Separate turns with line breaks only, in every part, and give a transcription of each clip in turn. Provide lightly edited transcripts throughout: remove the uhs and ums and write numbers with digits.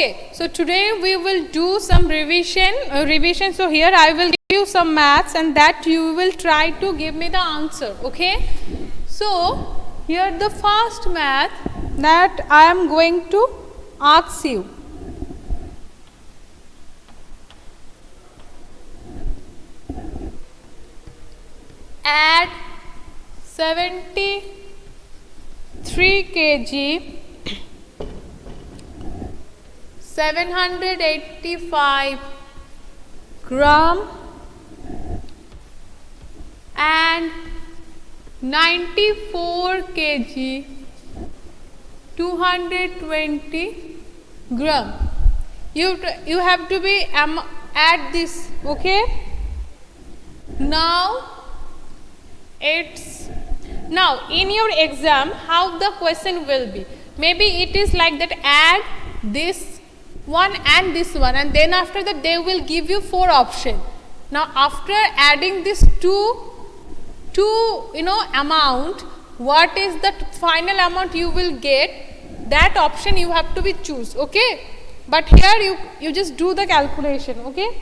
Okay, so today we will do some revision. So here I will give you some maths and that you will try to give me the answer. Okay, so here the first math that I am going to ask you. Add 73 kg 785 gram and 94 kg 220 gram. You have to be add this. Okay, now in your exam how the question will be, maybe it is like that, add this one and this one, and then after that they will give you 4 options. Now after adding this two amount, what is the final amount you will get, that option you have to be choose. Okay, but here you just do the calculation. Okay,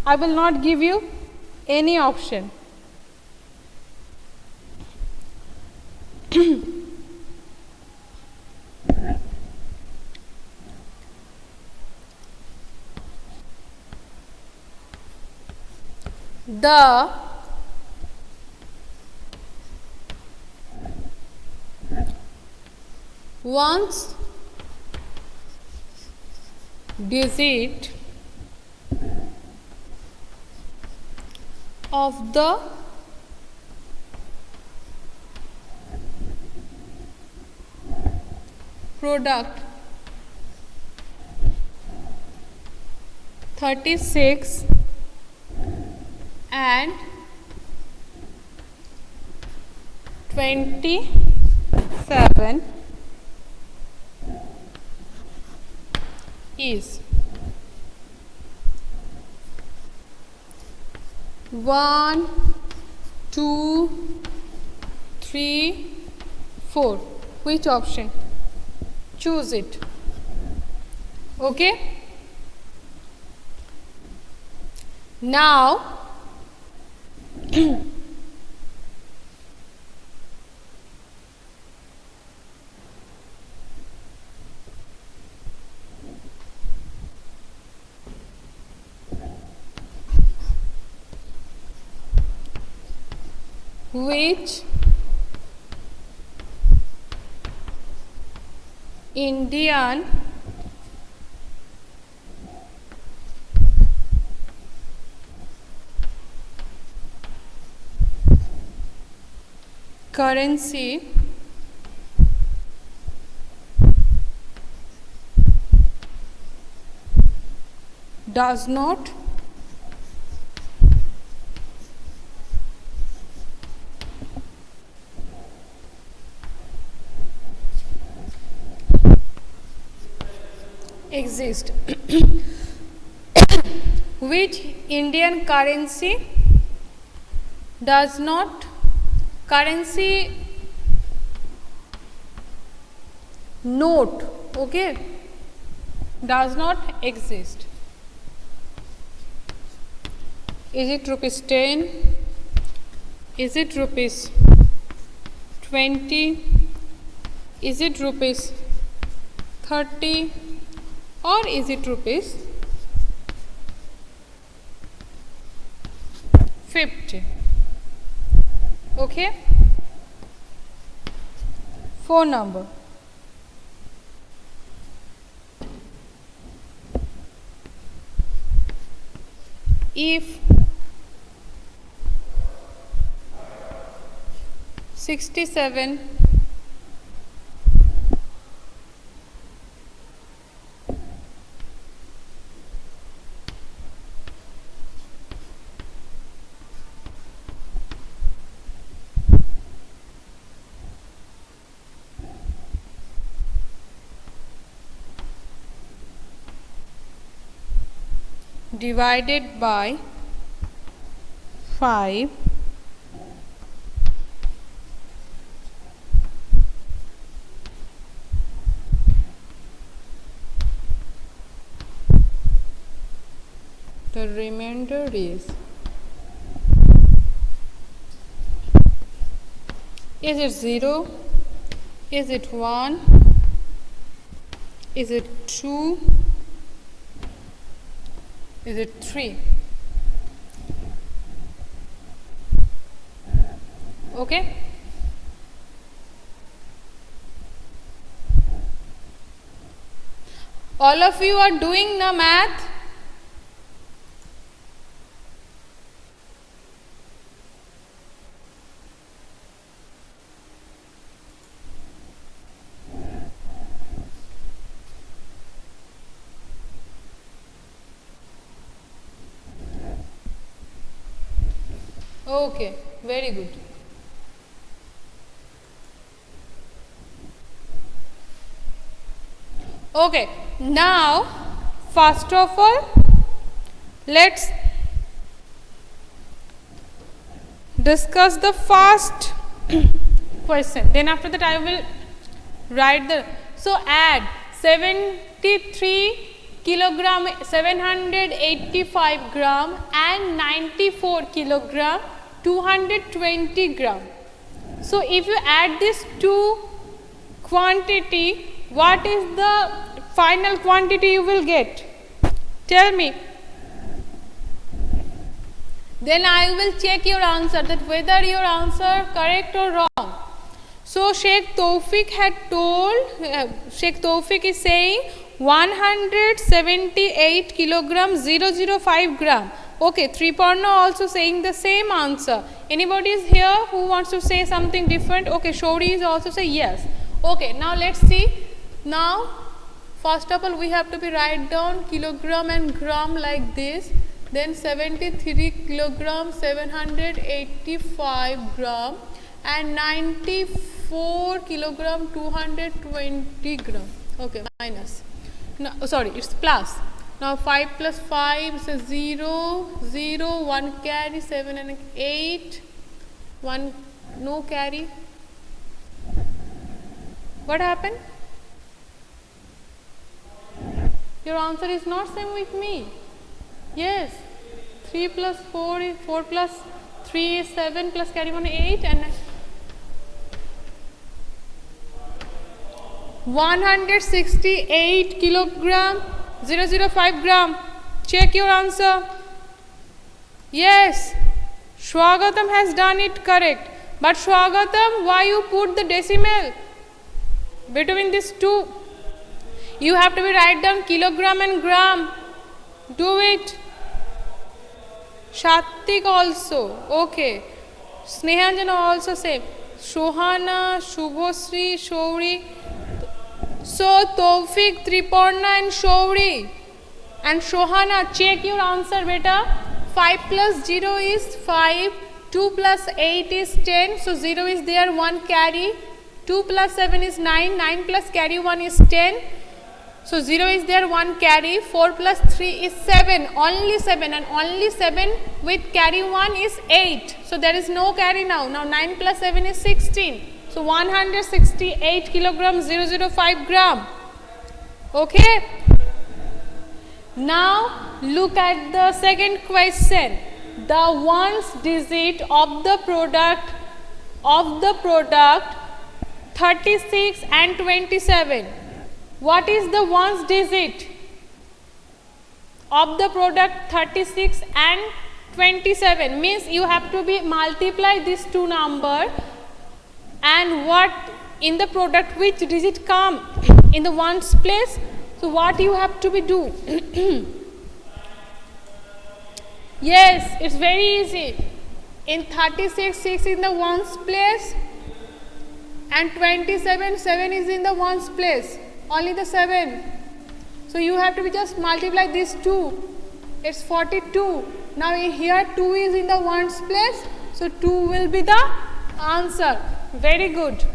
I will not give you any option. The ones digit of the product 36 and 27 is 1, 2, 3, 4. Which option? Choose it. Okay. Now which Indian currency does not exist. Which Indian currency does not note, okay, does not exist. Is it rupees 10? Is it rupees 20? Is it rupees 30? Or is it rupees 50? Okay. 4 number. If 67 divided by 5 The remainder is it 0? Is it 1? Is it 2? Is it 3? Okay? All of you are doing the math? Okay, very good. Okay, now first of all, let's discuss the first question. Then after that I will write the, so add 73 kilogram, 785 gram and 94 kilogram, 220 gram. So if you add this two quantity, what is the final quantity you will get? Tell me. Then I will check your answer, that whether your answer correct or wrong. So Sheikh Tawfiq had told, Sheikh Tawfiq is saying 178 kilogram 005 gram. Okay, Triparna also saying the same answer. Anybody is here who wants to say something different? Okay, Shauri is also say yes. Okay, now let's see. Now, first of all, we have to be write down kilogram and gram like this. Then 73 kilogram, 785 gram and 94 kilogram, 220 gram. Okay, minus. No, sorry, it's plus. Now 5 plus 5 is a 0, 0, 1 carry, 7 and 8, 1 no carry. What happened? Your answer is not same with me. Yes, 3 plus 4 is 4 plus 3 is 7 plus carry 1 8 and 168 kilogram 005 gram. Check your answer. Yes, Swagatam has done it correct. But Swagatam, why you put the decimal between these two? You have to be write down kilogram and gram. Do it. Shatik also. Okay. Snehanjana also same. Shohana, Shubhosri, Shauri. So Tawfiq, Triparna and Shauri. And Shohana, check your answer beta. 5 plus 0 is 5. 2 plus 8 is 10. So 0 is there, 1 carry. 2 plus 7 is 9. 9 plus carry 1 is 10. So 0 is there, 1 carry, 4 plus 3 is 7, only 7 and only 7 with carry 1 is 8. So there is no carry now. Now 9 plus 7 is 16. So 168 kilogram 005 gram. Okay. Now look at the second question. The ones digit of the product 36 and 27. What is the ones digit of the product 36 and 27? Means you have to be multiply these two number and what in the product which digit come in the ones place. So what you have to be do? Yes, it's very easy. In 36, 6 in the ones place and 27, 7 is in the ones place. Only the 7. So you have to be just multiply these two. It's 42. Now here 2 is in the ones place. So 2 will be the answer. Very good.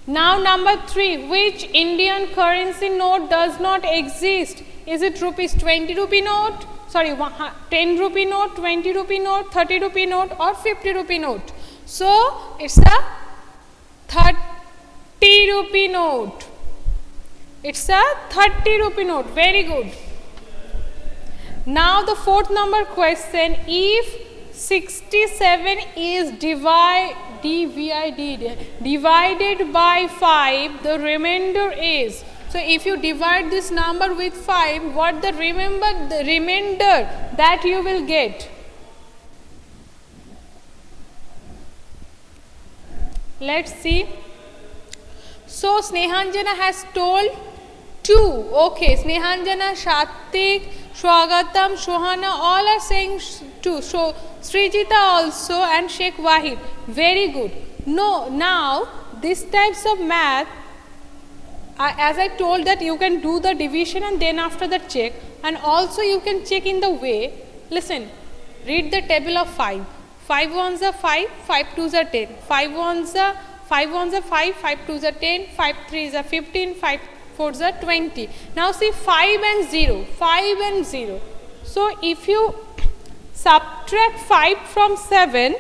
Now number 3. Which Indian currency note does not exist? Is it rupees 20 rupee note? Sorry, 10 rupee note, 20 rupee note, 30 rupee note or 50 rupee note? So it's a 30 rupee note. It's a 30 rupee note. Very good. Now the fourth number question, if 67 is divided by 5, the remainder is. So if you divide this number with 5, what the remainder that you will get? Let's see. So Snehanjana has told 2. Okay, Snehanjana, Shatik, Swagatam, Shohana, all are saying 2. So Srijita also and Sheikh Wahid. Very good. No, now these types of math, as I told that you can do the division and then after that check, and also you can check in the way. Listen, read the table of 5. 5 ones are 5, 5 twos are 10. 5 ones are 5, 5 twos are 10, 5 threes are 15, 5 fours are 20. Now see 5 and 0, 5 and 0. So if you subtract 5 from 7,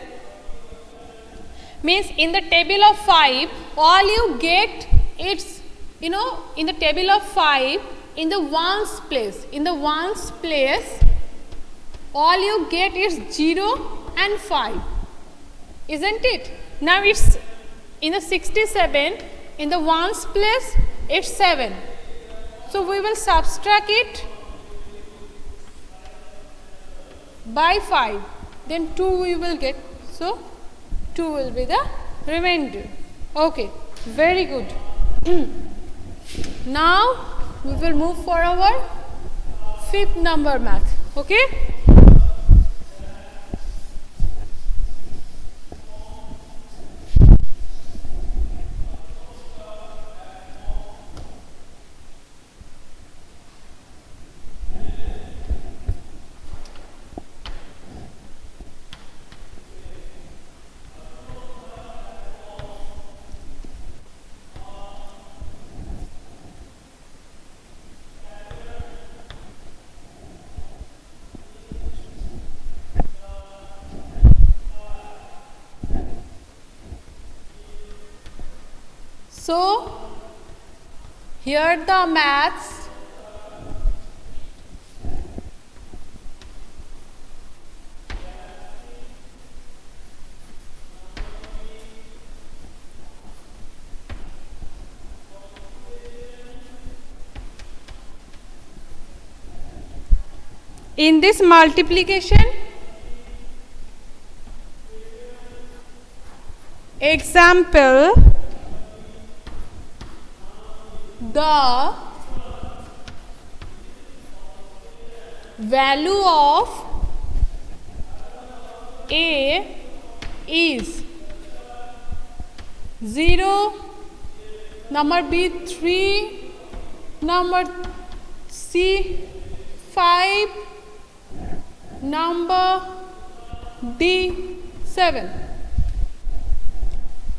means in the table of 5, all you get, it's, in the table of 5, in the ones place, all you get is 0 and 5, isn't it? Now it's in the 67, in the ones place, it's 7. So we will subtract it by 5, then 2 we will get. So 2 will be the remainder. Okay, very good. Now we will move for our 5th number math. Okay. So here the maths. In this multiplication, example, the value of A is 0, number B 3, number C 5, number D 7.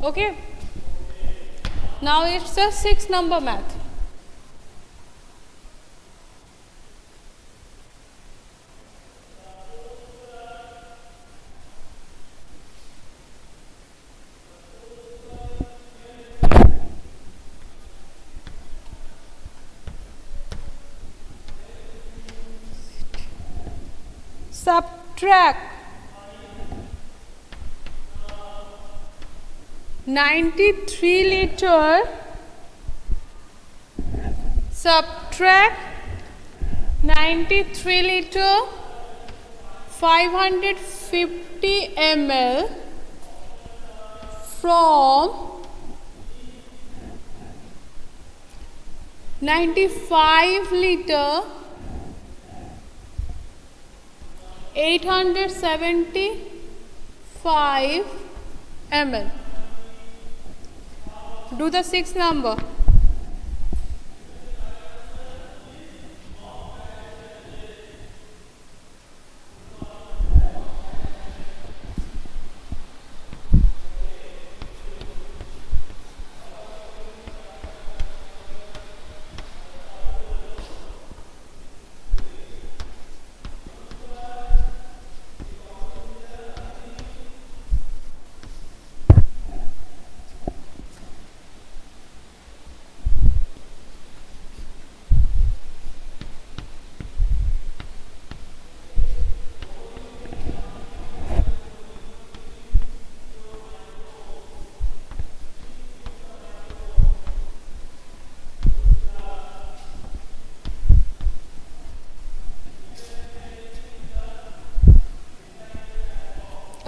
Okay. Now it's a 6 number math. Subtract 93 liter, subtract 93 liter 550 ml from 95 liter 875 ml. Do the 6th number.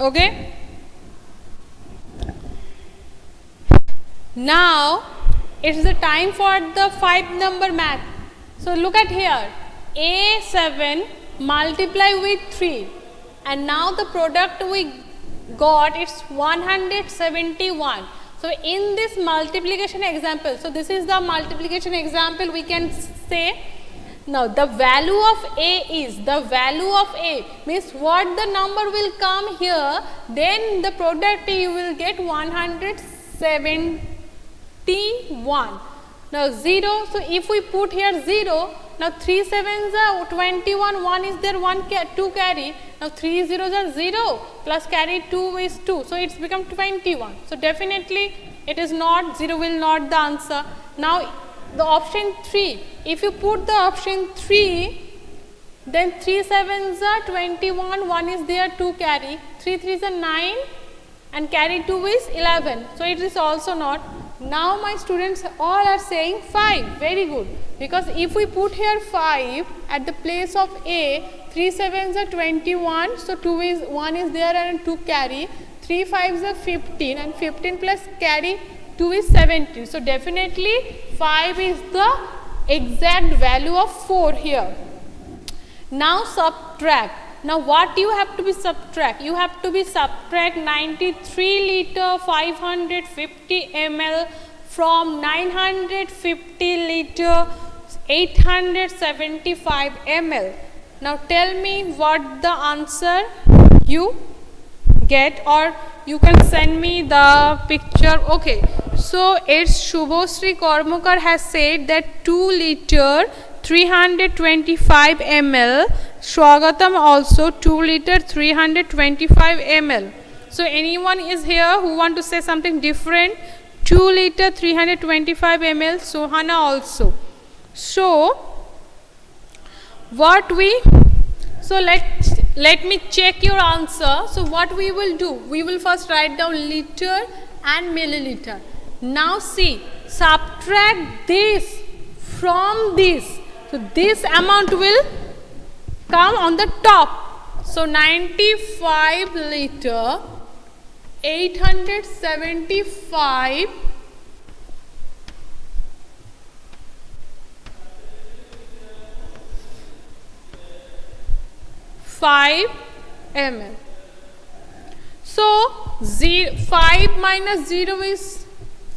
Okay. Now it's the time for the 5 number math. So look at here, A7 multiply with 3, and now the product we got, it's 171. So in this multiplication example, so this is the multiplication example, we can say now the value of A is, the value of A means what the number will come here, then the product you will get 171. Now 0, so if we put here 0, now 3 sevens are 21, 1 is there, 2 carry, now 3 zeros are 0, plus carry 2 is 2, so it's become 21. So definitely it is not, 0 will not the answer. Now the option 3, if you put the option 3, then 3 sevens are 21, 1 is there, 2 carry, 3 3s are 9 and carry 2 is 11, so it is also not. Now my students all are saying 5, very good, because if we put here 5 at the place of A, 3 sevens are 21, so 1 is there and 2 carry, 3 5s are 15 and 15 plus carry 2 is 17. So definitely 5 is the exact value of 4 here. Now subtract. Now what you have to be subtract? You have to be subtract 93 liter 550 ml from 950 liter 875 ml. Now tell me what the answer you get, or you can send me the picture. Okay, so it's Shubhashree Karmakar has said that 2 liter 325 ml. Swagatam also 2 liter 325 ml. So anyone is here who want to say something different? 2 liter 325 ml. Sohana also. So what we, so let me check your answer. So what we will do, we will first write down liter and milliliter. Now see, subtract this from this, so this amount will come on the top. So 95 liter 875 5 ml. So 5 minus 0 is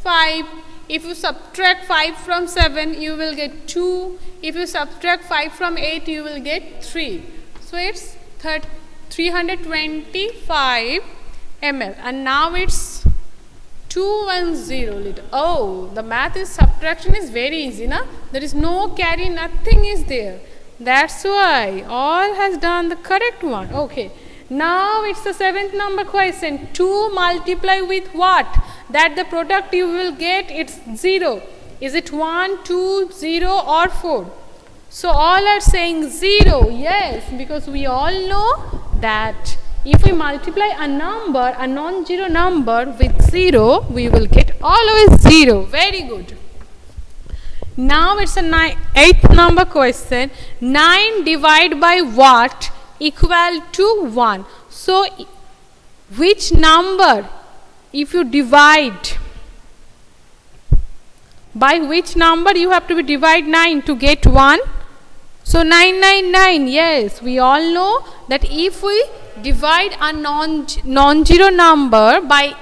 5. If you subtract 5 from 7, you will get 2. If you subtract 5 from 8, you will get 3. So it's 325 ml. And now it's 210 liter. Oh, the math is, subtraction is very easy, na? There is no carry, nothing is there. That's why all has done the correct one. Okay. Now it's the 7th number question. 2 multiply with what? That the product you will get, it's 0. Is it 1, 2, 0 or 4? So all are saying 0. Yes, because we all know that if we multiply a number, a non-zero number with 0, we will get always 0. Very good. Now it's a 8th number question. 9 divided by what equal to 1? So which number, if you divide, by which number you have to be divide 9 to get 1? So 999, yes, we all know that if we divide a non-zero number by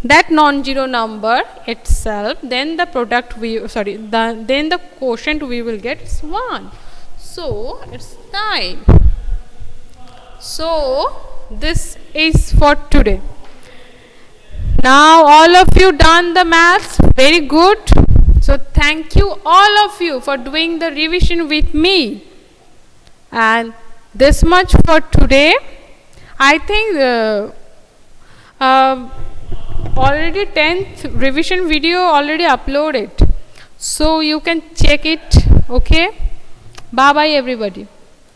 that non-zero number itself, then the product then the quotient we will get is 1. So it's 9. So this is for today. Now all of you done the maths, very good. So thank you all of you for doing the revision with me. And this much for today. I think already 10th revision video already uploaded. So you can check it. Okay. Bye bye everybody.